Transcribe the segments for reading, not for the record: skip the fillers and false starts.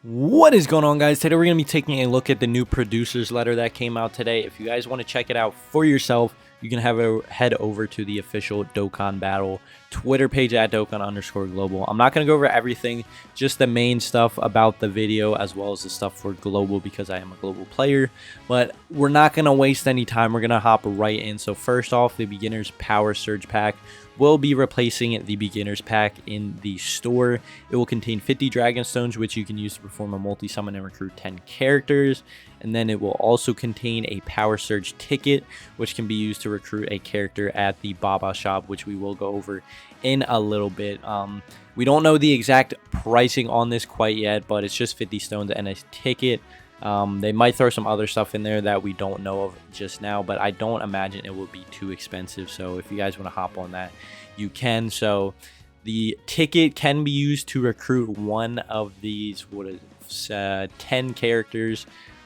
What is going on, guys? Today we're going to be taking a look at the new producer's letter that came out today. If you guys want to check it out for yourself, you can head over to the official Dokkan Battle Twitter page at Dokkan_global. I'm not going to go over everything, just the main stuff about the video as well as the stuff for global because I am a global player. But we're not going to waste any time. We're going to hop right in. So first off, the beginner's power surge pack will be replacing the beginner's pack in the store. It will contain 50 dragon stones, which you can use to perform a multi-summon and recruit 10 characters. And then it will also contain a power surge ticket, which can be used to recruit a character at the Baba shop, which we will go over in a little bit. We don't know the exact pricing on this quite yet, but it's just 50 stones and a ticket. They might throw some other stuff in there that we don't know of just now, but I don't imagine it will be too expensive. So if you guys want to hop on that, you can. So the ticket can be used to recruit one of these 10 characters.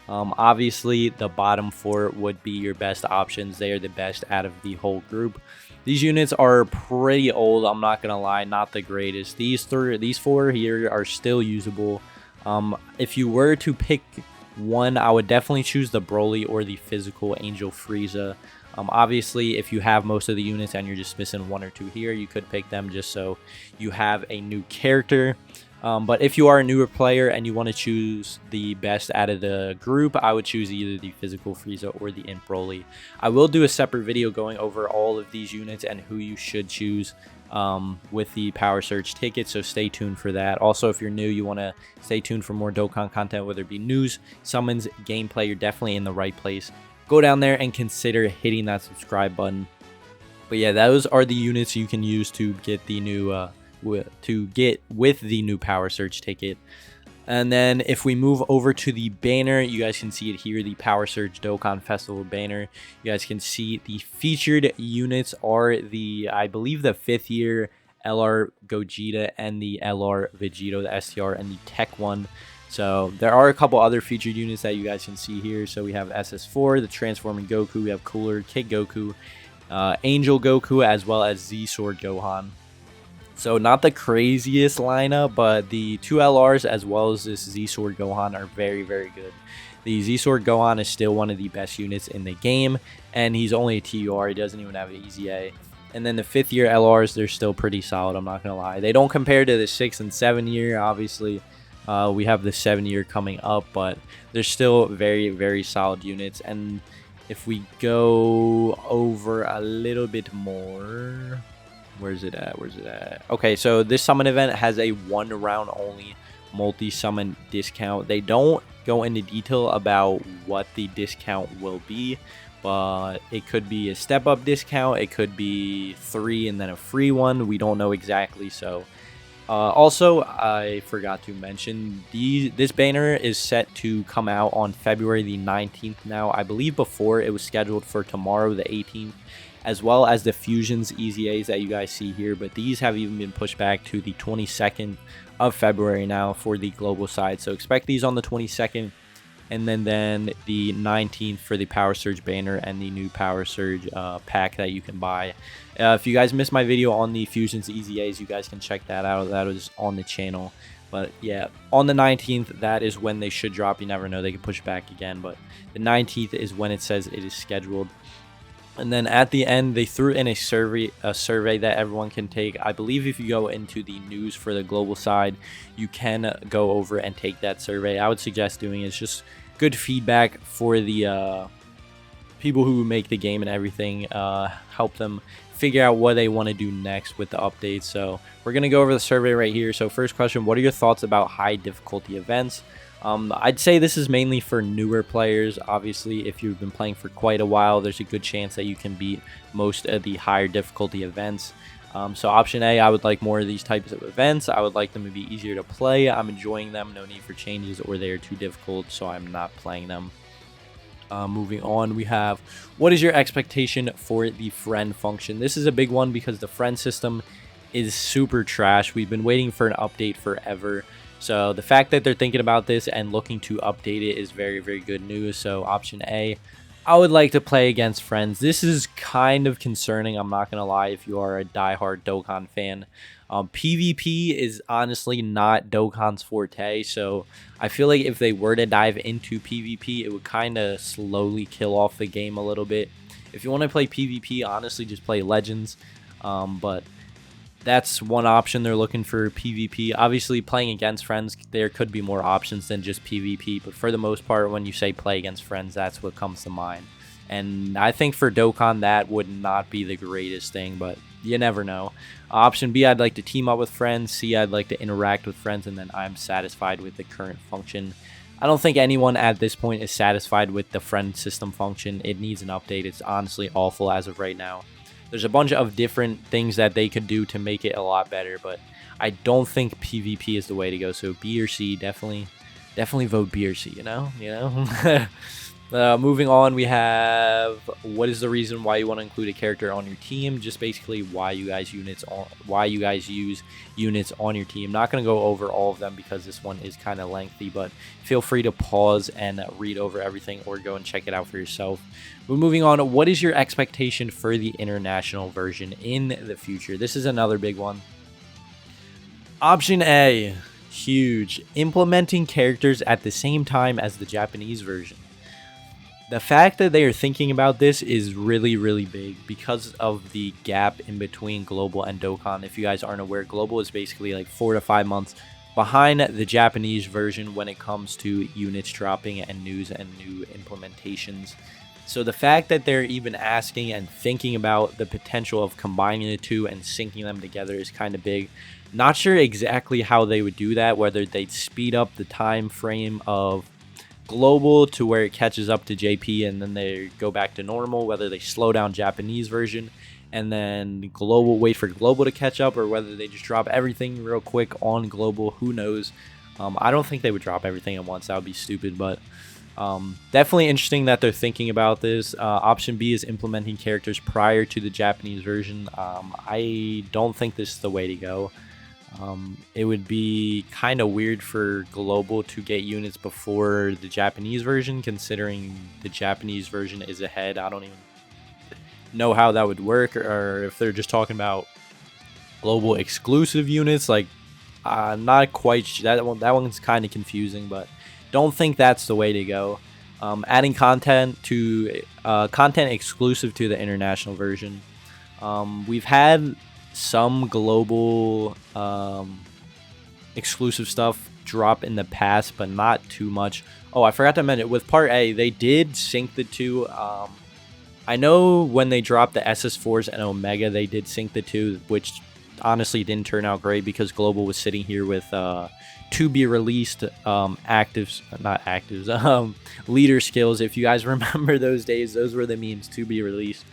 Obviously the bottom four would be your best options. They are the best out of the whole group. These units are pretty old, I'm not gonna lie, not the greatest. These four here are still usable. If you were to pick one, I would definitely choose the Broly or the physical Angel Frieza. Obviously, if you have most of the units and you're just missing one or two here, you could pick them just so you have a new character. But if you are a newer player and you want to choose the best out of the group, I would choose either the physical Frieza or the Imp Broly. I will do a separate video going over all of these units and who you should choose with the power surge ticket, so stay tuned for that. Also, if you're new, you want to stay tuned for more Dokkan content, whether it be news, summons, gameplay, you're definitely in the right place. Go down there and consider hitting that subscribe button. But yeah, those are the units you can use to get the new with the new power surge ticket. And then if we move over to the banner, you guys can see it here, the Power Surge Dokkan Festival banner. You guys can see the featured units are I believe the 5th year LR Gogeta and the LR Vegito, the STR and the Tech one. So there are a couple other featured units that you guys can see here. So we have SS4, the Transforming Goku, we have Cooler, Kid Goku, Angel Goku, as well as Z-Sword Gohan. So not the craziest lineup, but the 2 LRs as well as this Z-Sword Gohan are very, very good. The Z-Sword Gohan is still one of the best units in the game, and he's only a TUR. He doesn't even have an EZA. And then the 5th year LRs, they're still pretty solid, I'm not going to lie. They don't compare to the 6th and 7th year, obviously. We have the 7th year coming up, but they're still very, very solid units. And if we go over a little bit more... Where's it at? Okay, so this summon event has a 1 round only multi-summon discount. They don't go into detail about what the discount will be, but it could be a step-up discount. It could be 3 and then a free one. We don't know exactly. So also, I forgot to mention, this banner is set to come out on February the 19th now. I believe before it was scheduled for tomorrow, the 18th. As well as the Fusions EZAs that you guys see here, but these have even been pushed back to the 22nd of February now for the global side. So expect these on the 22nd, and then the 19th for the Power Surge banner and the new Power Surge pack that you can buy. If you guys missed my video on the Fusions EZAs, you guys can check that out. That was on the channel. But yeah, on the 19th, that is when they should drop. You never know, they can push back again, but the 19th is when it says it is scheduled. And then at the end, they threw in a survey that everyone can take. I believe if you go into the news for the global side, you can go over and take that survey. I would suggest doing it. It's just good feedback for the people who make the game and everything. Help them figure out what they want to do next with the updates. So we're going to go over the survey right here. So first question, what are your thoughts about high difficulty events? I'd say this is mainly for newer players. Obviously, if you've been playing for quite a while, there's a good chance that you can beat most of the higher difficulty events. So option A, I would like more of these types of events. I would like them to be easier to play. I'm enjoying them. No need for changes, or they are too difficult, so I'm not playing them. Moving on, we have, what is your expectation for the friend function? This is a big one because the friend system is super trash. We've been waiting for an update forever. So the fact that they're thinking about this and looking to update it is very, very good news. So option A, I would like to play against friends. This is kind of concerning, I'm not going to lie, if you are a diehard Dokkan fan. PvP is honestly not Dokkan's forte, so I feel like if they were to dive into PvP, it would kind of slowly kill off the game a little bit. If you want to play PvP, honestly, just play Legends, but that's one option they're looking for PvP. Obviously, playing against friends, there could be more options than just PvP, but for the most part, when you say play against friends, that's what comes to mind. And I think for Dokkan, that would not be the greatest thing, but you never know. Option B, I'd like to team up with friends. C, I'd like to interact with friends, and then I'm satisfied with the current function. I don't think anyone at this point is satisfied with the friend system function. It needs an update. It's honestly awful as of right now. There's a bunch of different things that they could do to make it a lot better, but I don't think PvP is the way to go. So B or C, definitely vote B or C, you know? Moving on, we have what is the reason why you want to include a character on your team? Just basically why you guys use units on your team. Not going to go over all of them because this one is kind of lengthy, but feel free to pause and read over everything or go and check it out for yourself. But moving on, what is your expectation for the international version in the future? This is another big one. Option A, huge, implementing characters at the same time as the Japanese version. The fact that they are thinking about this is really, really big because of the gap in between Global and Dokkan. If you guys aren't aware, Global is basically like 4 to 5 months behind the Japanese version when it comes to units dropping and news and new implementations. So the fact that they're even asking and thinking about the potential of combining the two and syncing them together is kind of big. Not sure exactly how they would do that, whether they'd speed up the time frame of Global to where it catches up to JP and then they go back to normal, whether they slow down Japanese version and then wait for Global to catch up, or whether they just drop everything real quick on Global. Who knows? I don't think they would drop everything at once. That would be stupid, but definitely interesting that they're thinking about this. Option B is implementing characters prior to the Japanese version. I don't think this is the way to go. It would be kind of weird for Global to get units before the Japanese version, considering the Japanese version is ahead. I don't even know how that would work, or if they're just talking about Global exclusive units. Like, not quite that one's kind of confusing, but don't think that's the way to go. Adding content exclusive to the international version. We've had some Global exclusive stuff drop in the past, but not too much. Oh, I forgot to mention, with Part A, they did sync the two. I know when they dropped the SS4s and Omega, they did sync the two, which honestly didn't turn out great because Global was sitting here with to be released leader skills. If you guys remember those days, those were the memes, to be released.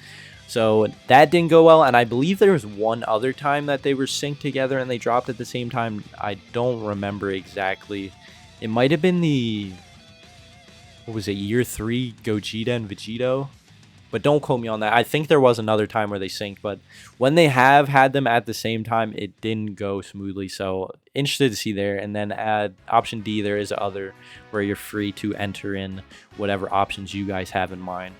So that didn't go well, and I believe there was one other time that they were synced together and they dropped at the same time. I don't remember exactly. It might have been what was it, Year 3 Gogeta and Vegito? But don't quote me on that. I think there was another time where they synced, but when they have had them at the same time, it didn't go smoothly. So interested to see there. And then add option D, there is other, where you're free to enter in whatever options you guys have in mind.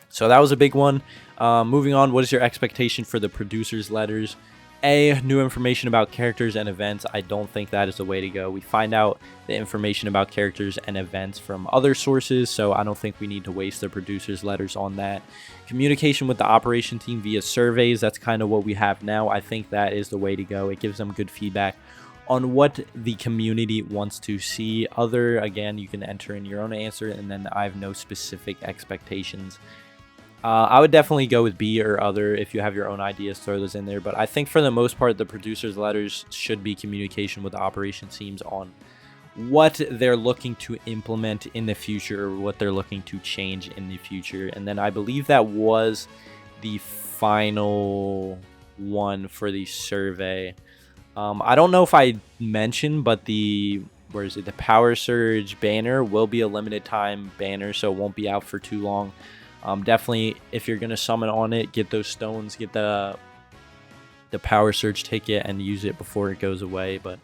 So that was a big one. Moving on, what is your expectation for the producers' letters? A, new information about characters and events. I don't think that is the way to go. We find out the information about characters and events from other sources, so I don't think we need to waste the producers' letters on that. Communication with the operation team via surveys. That's kind of what we have now. I think that is the way to go. It gives them good feedback on what the community wants to see. Again, you can enter in your own answer, and then I have no specific expectations. I would definitely go with B or other. If you have your own ideas, throw those in there. But I think for the most part, the producers' letters should be communication with the operations teams on what they're looking to implement in the future, or what they're looking to change in the future. And then I believe that was the final one for the survey. I don't know if I mentioned, but the Power Surge banner will be a limited time banner, so it won't be out for too long. Definitely, if you're going to summon on it, get those stones, get the Power Surge ticket, and use it before it goes away. But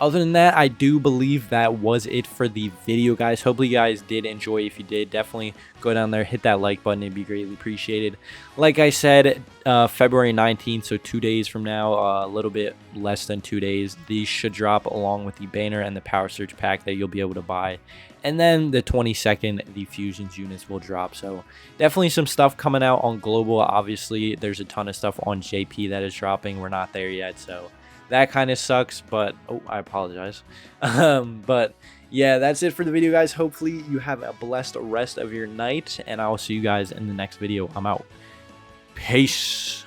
Other than that, I do believe that was it for the video, guys. Hopefully you guys did enjoy. If you did, definitely go down there, hit that like button. It'd be greatly appreciated. Like I said, February 19th, so 2 days from now, a little bit less than 2 days, these should drop along with the banner and the power surge pack that you'll be able to buy. And then the 22nd, the fusions units will drop. So definitely some stuff coming out on global. Obviously, there's a ton of stuff on JP that is dropping. We're not there yet, so that kind of sucks, but oh, I apologize. But yeah, that's it for the video, guys. Hopefully you have a blessed rest of your night, and I will see you guys in the next video. I'm out. Peace.